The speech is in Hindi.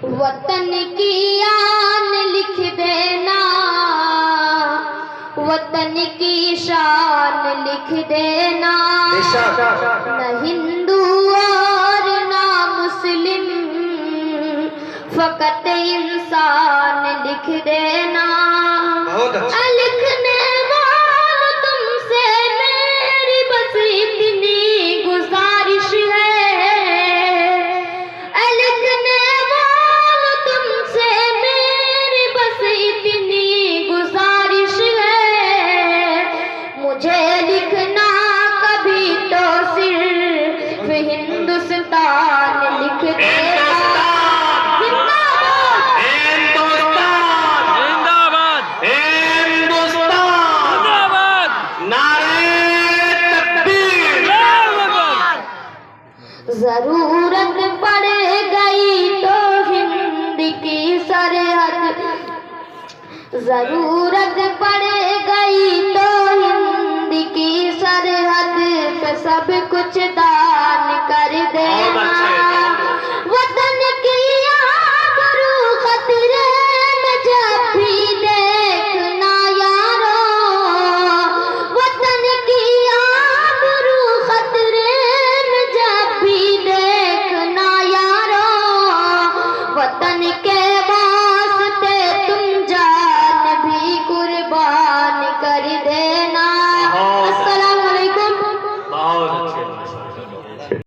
वतन की आन लिख देना, वतन की शान लिख देना। न हिंदू और ना मुस्लिम, फकत इंसान लिख देना। लिखने वालों तुमसे मेरी बस इतनी गुजारिश है, लिखने वालों तुमसे मेरी बस इतनी गुजारिश है। मुझे लिखना कभी तो सिर्फ हिंदुस्तान लिख देना। जरूरत पड़ गई तो हिंद की सरहद, जरूरत पड़ गई तो हिंद की सरहद पे सब कुछ